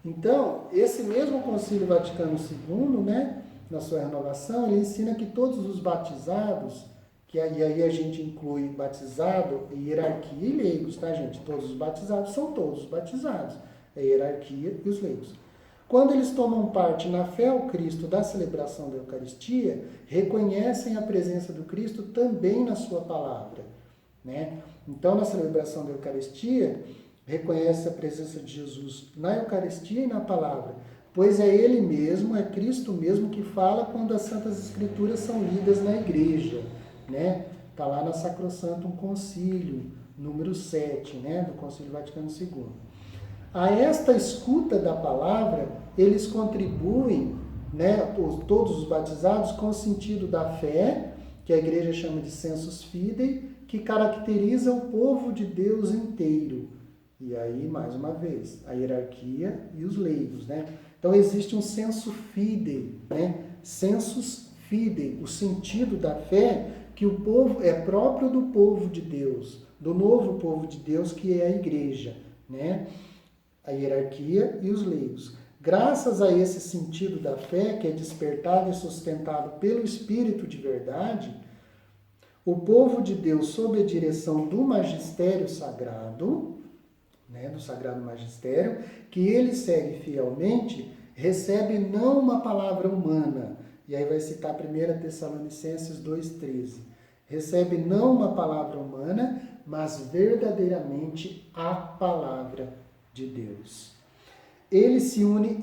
Então, esse mesmo Concílio Vaticano II, né? Na sua renovação, ele ensina que todos os batizados, e aí a gente inclui batizado, hierarquia e leigos, tá, gente? Todos os batizados são todos os batizados, a hierarquia e os leigos. Quando eles tomam parte na fé ao Cristo da celebração da Eucaristia, reconhecem a presença do Cristo também na sua palavra, né? Então, na celebração da Eucaristia, reconhece a presença de Jesus na Eucaristia e na palavra, pois é Ele mesmo, é Cristo mesmo que fala quando as Santas Escrituras são lidas na igreja, né? Está lá na Sacrosantum Concílio, número 7, né? Do Concílio Vaticano II. A esta escuta da palavra, eles contribuem, né? Todos os batizados, com o sentido da fé, que a igreja chama de sensus fidei, que caracteriza o povo de Deus inteiro. E aí, mais uma vez, a hierarquia e os leigos, né? Então, existe um senso fidei, né? Sensus fidei, o sentido da fé que o povo é próprio do povo de Deus, do novo povo de Deus, que é a igreja, né? A hierarquia e os leigos. Graças a esse sentido da fé, que é despertado e sustentado pelo Espírito de verdade, o povo de Deus, sob a direção do magistério sagrado, né, do Sagrado Magistério, que ele segue fielmente, recebe não uma palavra humana, e aí vai citar 1 Tessalonicenses 2,13, recebe não uma palavra humana, mas verdadeiramente a palavra de Deus. Ele se une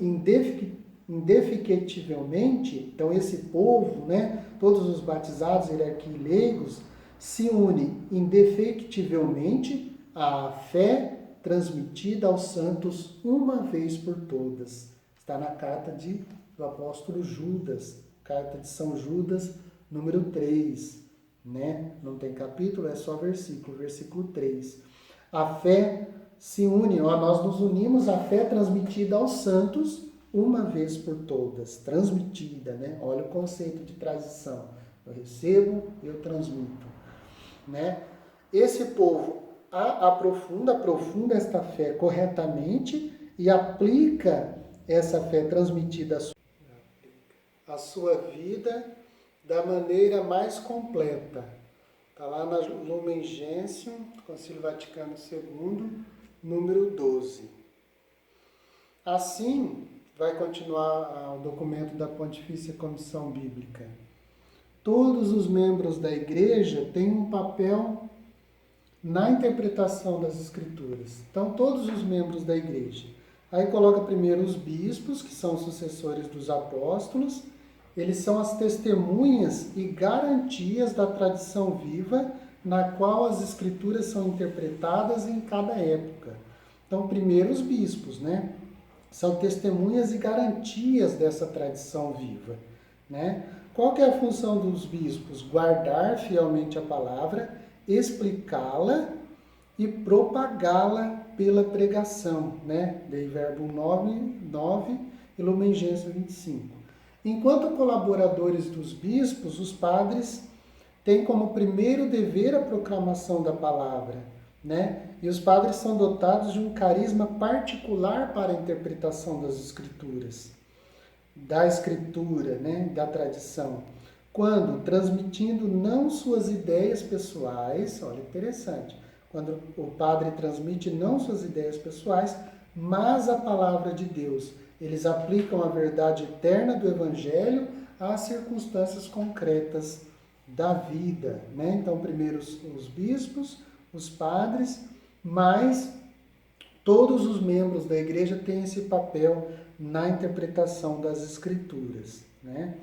indefectivelmente, então esse povo, né, todos os batizados, hierarquia e leigos, se une indefectivelmente à fé transmitida aos santos uma vez por todas. Está na carta do apóstolo Judas, carta de São Judas, número 3. Né? Não tem capítulo, é só versículo 3. A fé se une, nós nos unimos à fé transmitida aos santos uma vez por todas. Transmitida, né? Olha o conceito de transição. Eu recebo, eu transmito. Né? Esse povo aprofunda esta fé corretamente e aplica essa fé transmitida à sua vida da maneira mais completa. Está lá na Lumen Gentium, Concílio Vaticano II, número 12. Assim, vai continuar o documento da Pontifícia Comissão Bíblica. Todos os membros da Igreja têm um papel na interpretação das Escrituras. Então, todos os membros da igreja. Aí coloca primeiro os bispos, que são sucessores dos apóstolos. Eles são as testemunhas e garantias da tradição viva na qual as Escrituras são interpretadas em cada época. Então, primeiro os bispos, né? São testemunhas e garantias dessa tradição viva. né? Qual que é a função dos bispos? Guardar fielmente a palavra, explicá-la e propagá-la pela pregação, né? Dei verbo 9 e Lumen Gentium 25. Enquanto colaboradores dos bispos, os padres têm como primeiro dever a proclamação da palavra, né? E os padres são dotados de um carisma particular para a interpretação das escrituras, da escritura, né? Da tradição. Quando transmitindo não suas ideias pessoais, olha, interessante, quando o padre transmite não suas ideias pessoais, mas a palavra de Deus. Eles aplicam a verdade eterna do Evangelho às circunstâncias concretas da vida, né? Então, primeiro os bispos, os padres, mas todos os membros da igreja têm esse papel na interpretação das escrituras, né?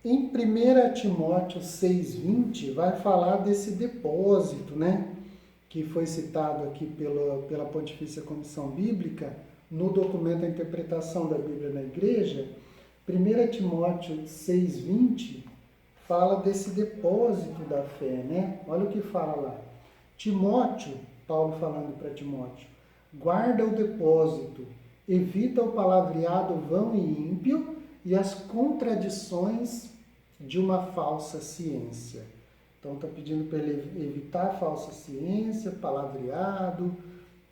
Em 1 Timóteo 6,20 vai falar desse depósito, né? Que foi citado aqui pela Pontifícia Comissão Bíblica no documento A Interpretação da Bíblia na Igreja. 1 Timóteo 6,20 fala desse depósito da fé, né? Olha o que fala lá. Timóteo, Paulo falando para Timóteo, guarda o depósito, evita o palavreado vão e ímpio e as contradições de uma falsa ciência. Então está pedindo para ele evitar a falsa ciência, palavreado,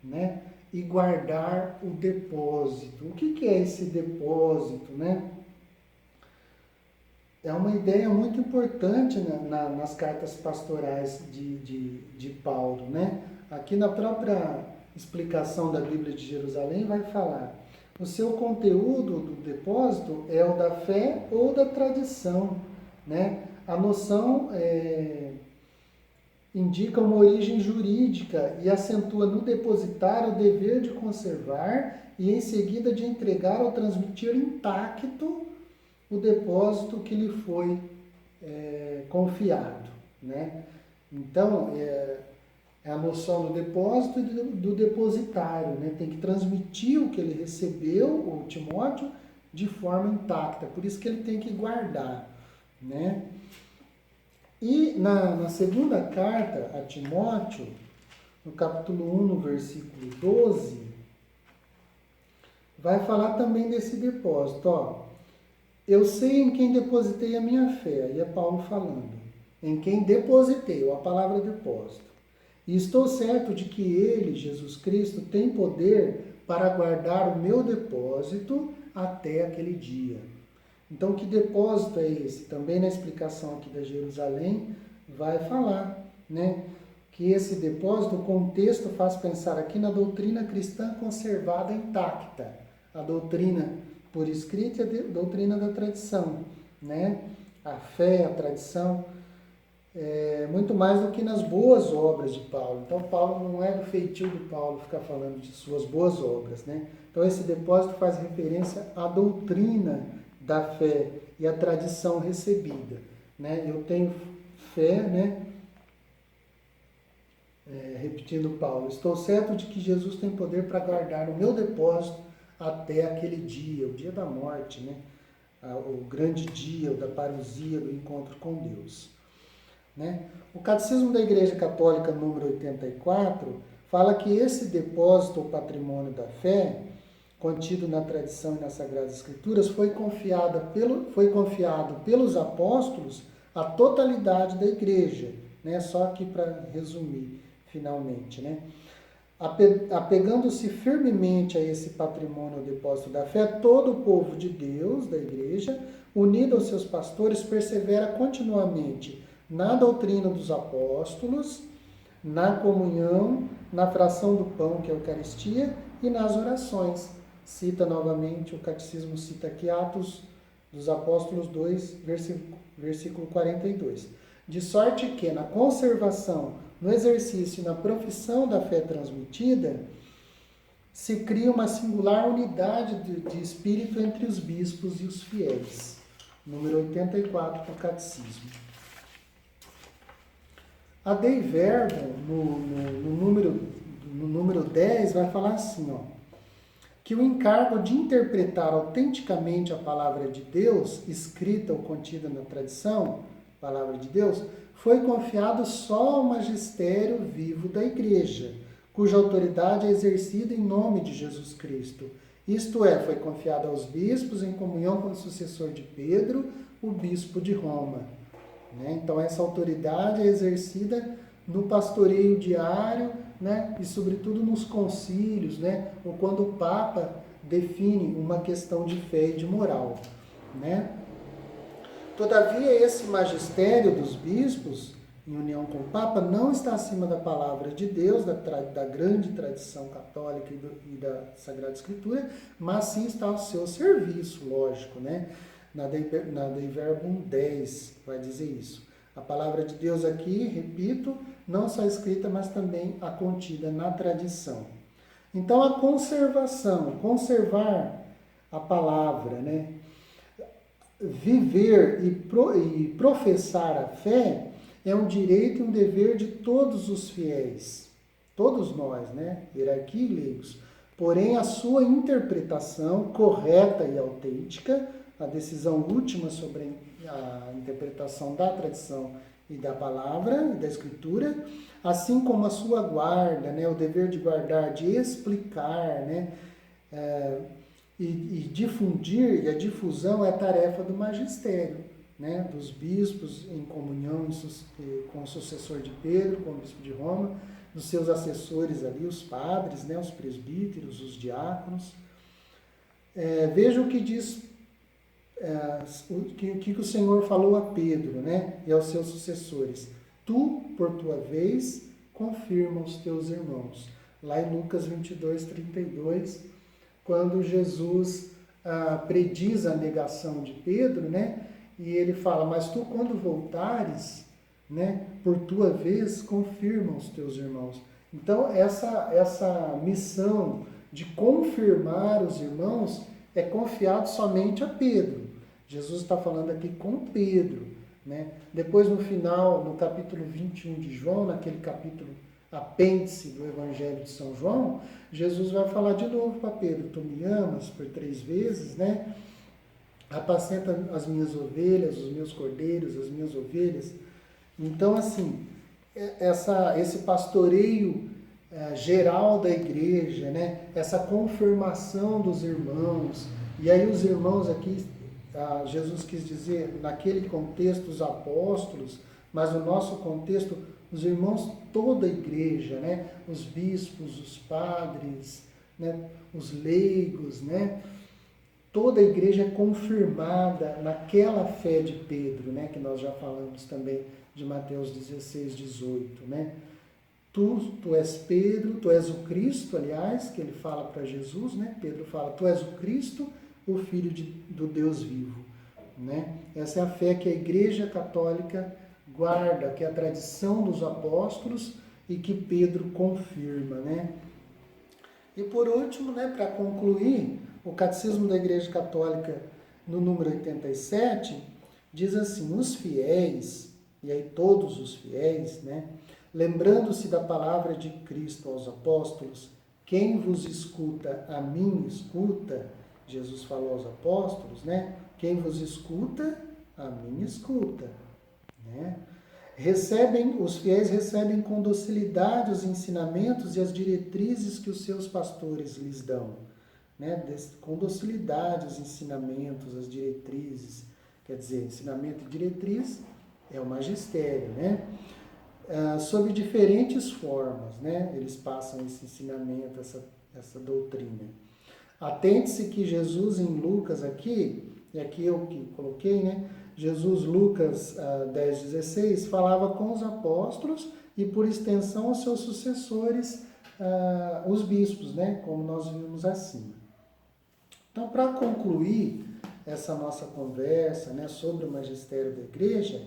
né? E guardar o depósito. O que é esse depósito, né? É uma ideia muito importante nas cartas pastorais de Paulo, né? Aqui na própria explicação da Bíblia de Jerusalém vai falar: o seu conteúdo do depósito é o da fé ou da tradição, né? A noção indica uma origem jurídica e acentua no depositário o dever de conservar e em seguida de entregar ou transmitir intacto o depósito que lhe foi confiado, né? Então, é a noção do depósito e do depositário, né? Tem que transmitir o que ele recebeu, o Timóteo, de forma intacta, por isso que ele tem que guardar, né? E na segunda carta a Timóteo, no capítulo 1, no versículo 12, vai falar também desse depósito, ó. Eu sei em quem depositei a minha fé, aí é Paulo falando, em quem depositei, a palavra depósito. E estou certo de que ele, Jesus Cristo, tem poder para guardar o meu depósito até aquele dia. Então, que depósito é esse? Também na explicação aqui da Jerusalém vai falar, né? Que esse depósito, o contexto faz pensar aqui na doutrina cristã conservada intacta. A doutrina por escrito e a doutrina da tradição, né? A fé, a tradição, muito mais do que nas boas obras de Paulo. Então, Paulo não é do feitio de Paulo ficar falando de suas boas obras, né? Então, esse depósito faz referência à doutrina da fé e à tradição recebida, né? Eu tenho fé, né? Repetindo Paulo, estou certo de que Jesus tem poder para guardar o meu depósito até aquele dia, o dia da morte, né? O grande dia, o da parousia, do encontro com Deus, né? O Catecismo da Igreja Católica, número 84, fala que esse depósito, ou patrimônio da fé, contido na tradição e nas Sagradas Escrituras, foi confiado pelos apóstolos à totalidade da Igreja, né? Só aqui para resumir, finalmente, né? Apegando-se firmemente a esse patrimônio, o depósito da fé, todo o povo de Deus, da Igreja, unido aos seus pastores, persevera continuamente na doutrina dos apóstolos, na comunhão, na fração do pão, que é a Eucaristia, e nas orações. Cita novamente, o Catecismo cita aqui Atos dos Apóstolos 2, versículo 42. De sorte que na conservação, no exercício e na profissão da fé transmitida, se cria uma singular unidade de espírito entre os bispos e os fiéis. Número 84 do Catecismo. A Dei Verbum, no número 10, vai falar assim, ó. que o encargo de interpretar autenticamente a palavra de Deus, escrita ou contida na tradição, palavra de Deus, foi confiado só ao magistério vivo da Igreja, cuja autoridade é exercida em nome de Jesus Cristo. Isto é, foi confiado aos bispos em comunhão com o sucessor de Pedro, o bispo de Roma. Então, essa autoridade é exercida no pastoreio diário, e sobretudo nos concílios, ou quando o Papa define uma questão de fé e de moral. Todavia, esse magistério dos bispos, em união com o Papa, não está acima da palavra de Deus, da grande tradição católica e da Sagrada Escritura, mas sim está ao seu serviço, lógico, Na Dei Verbum 10 vai dizer isso. A palavra de Deus aqui, repito, não só escrita, mas também a contida na tradição. Então, a conservar a palavra, viver e professar a fé é um direito e um dever de todos os fiéis, todos nós, hierarquia e leigos. Porém, a sua interpretação correta e autêntica, a decisão última sobre a interpretação da tradição e da palavra e da escritura, assim como a sua guarda, o dever de guardar, de explicar, e difundir, e a difusão é a tarefa do magistério, dos bispos em comunhão com o sucessor de Pedro, com o bispo de Roma, dos seus assessores ali, os padres, os presbíteros, os diáconos. Veja o que diz, o que o Senhor falou a Pedro, e aos seus sucessores. Tu, por tua vez, confirma os teus irmãos. Lá em Lucas 22, 32, quando Jesus prediz a negação de Pedro, e ele fala, mas tu quando voltares, por tua vez, confirma os teus irmãos. Então, essa missão de confirmar os irmãos é confiado somente a Pedro. Jesus está falando aqui com Pedro. Depois, no final, no capítulo 21 de João, naquele capítulo apêndice do Evangelho de São João, Jesus vai falar de novo para Pedro, tu me amas por 3 vezes, apacenta as minhas ovelhas, os meus cordeiros, as minhas ovelhas. Então, assim, esse pastoreio geral da igreja, essa confirmação dos irmãos, e aí os irmãos aqui, Jesus quis dizer, naquele contexto, os apóstolos, mas no nosso contexto, os irmãos, toda a igreja, os bispos, os padres, os leigos, toda a igreja é confirmada naquela fé de Pedro, que nós já falamos também de Mateus 16, 18, Tu és Pedro, tu és o Cristo, aliás, que ele fala para Jesus, Pedro fala, tu és o Cristo, o Filho do Deus vivo, Essa é a fé que a Igreja Católica guarda, que é a tradição dos apóstolos e que Pedro confirma, E por último, para concluir, o Catecismo da Igreja Católica, no número 87, diz assim, os fiéis, e aí todos os fiéis, lembrando-se da palavra de Cristo aos apóstolos, quem vos escuta, a mim escuta, Jesus falou aos apóstolos, quem vos escuta, a mim escuta, Os fiéis recebem com docilidade os ensinamentos e as diretrizes que os seus pastores lhes dão, com docilidade os ensinamentos, as diretrizes, quer dizer, ensinamento e diretriz é o magistério, sob diferentes formas, eles passam esse ensinamento, essa doutrina. Atente-se que Jesus em Lucas aqui, e aqui eu que coloquei, Jesus, Lucas 10,16, falava com os apóstolos e, por extensão, aos seus sucessores, os bispos, como nós vimos acima. Então, para concluir essa nossa conversa sobre o magistério da igreja,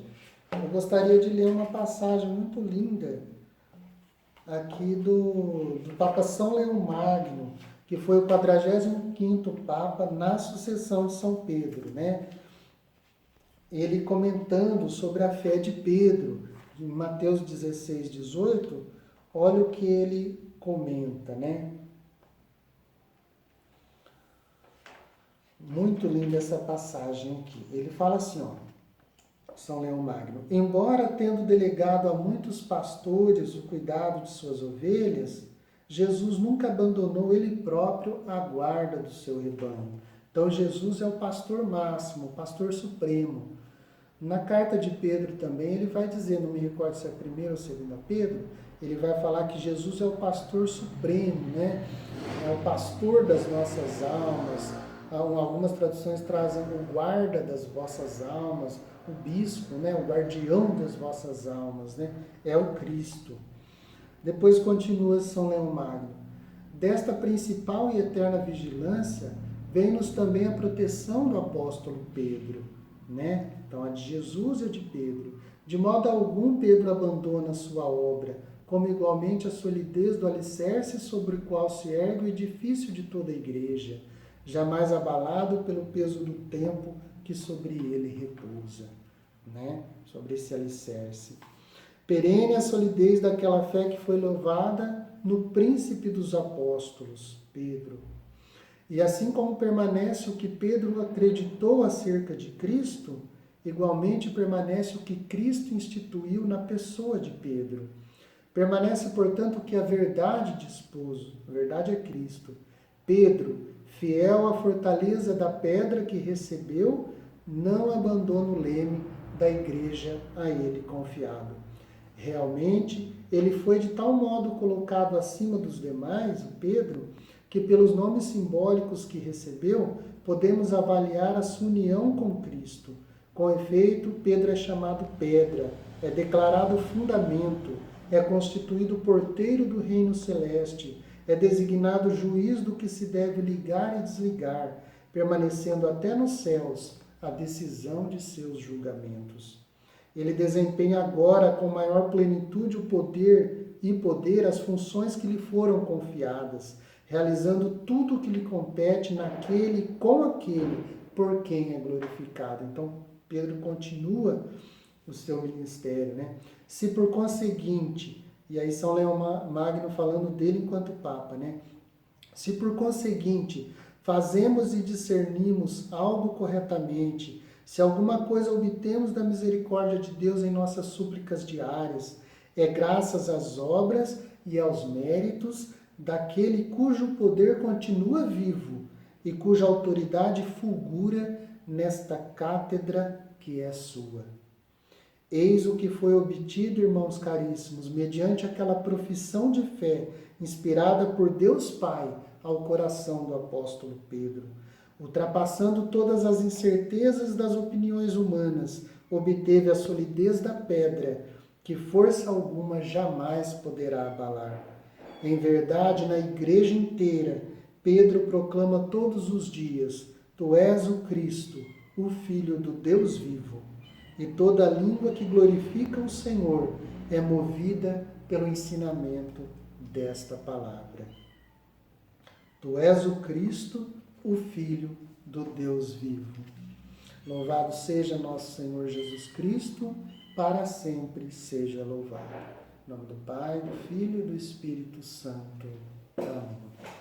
eu gostaria de ler uma passagem muito linda aqui do Papa São Leão Magno, que foi o 45º Papa na sucessão de São Pedro, Ele comentando sobre a fé de Pedro, em Mateus 16, 18, olha o que ele comenta, Muito linda essa passagem aqui. Ele fala assim, ó, São Leão Magno: embora tendo delegado a muitos pastores o cuidado de suas ovelhas, Jesus nunca abandonou ele próprio a guarda do seu rebanho. Então Jesus é o pastor máximo, o pastor supremo. Na carta de Pedro também ele vai dizer, não me recordo se é a primeira ou segunda Pedro, ele vai falar que Jesus é o pastor supremo, né? É o pastor das nossas almas. Algumas traduções trazem o guarda das vossas almas, o bispo, né? O guardião das vossas almas, né? É o Cristo. Depois continua São Leão Magno: desta principal e eterna vigilância vem-nos também a proteção do apóstolo Pedro, né? Então a de Jesus e a de Pedro. De modo algum Pedro abandona a sua obra, como igualmente a solidez do alicerce sobre o qual se ergue o edifício de toda a igreja, jamais abalado pelo peso do tempo que sobre ele repousa, né? Sobre esse alicerce. Perene a solidez daquela fé que foi louvada no príncipe dos apóstolos, Pedro. E assim como permanece o que Pedro acreditou acerca de Cristo, igualmente permanece o que Cristo instituiu na pessoa de Pedro. Permanece, portanto, o que a verdade dispôs. A verdade é Cristo. Pedro, fiel à fortaleza da pedra que recebeu, não abandona o leme da igreja a ele confiado. Realmente, ele foi de tal modo colocado acima dos demais, o Pedro, que pelos nomes simbólicos que recebeu, podemos avaliar a sua união com Cristo. Com efeito, Pedro é chamado pedra, é declarado fundamento, é constituído porteiro do reino celeste, é designado juiz do que se deve ligar e desligar, permanecendo até nos céus a decisão de seus julgamentos. Ele desempenha agora com maior plenitude o poder as funções que lhe foram confiadas, realizando tudo o que lhe compete naquele, com aquele, por quem é glorificado. Então, Pedro continua o seu ministério, né? Se por conseguinte, e aí São Leão Magno falando dele enquanto Papa, né? Se por conseguinte fazemos e discernimos algo corretamente, se alguma coisa obtemos da misericórdia de Deus em nossas súplicas diárias, é graças às obras e aos méritos daquele cujo poder continua vivo e cuja autoridade fulgura nesta cátedra que é sua. Eis o que foi obtido, irmãos caríssimos, mediante aquela profissão de fé inspirada por Deus Pai ao coração do apóstolo Pedro. Ultrapassando todas as incertezas das opiniões humanas, obteve a solidez da pedra, que força alguma jamais poderá abalar. Em verdade, na igreja inteira, Pedro proclama todos os dias: Tu és o Cristo, o Filho do Deus vivo. E toda língua que glorifica o Senhor é movida pelo ensinamento desta palavra. Tu és o Cristo, o Filho do Deus vivo. Louvado seja nosso Senhor Jesus Cristo, para sempre seja louvado. Em nome do Pai, do Filho e do Espírito Santo. Amém.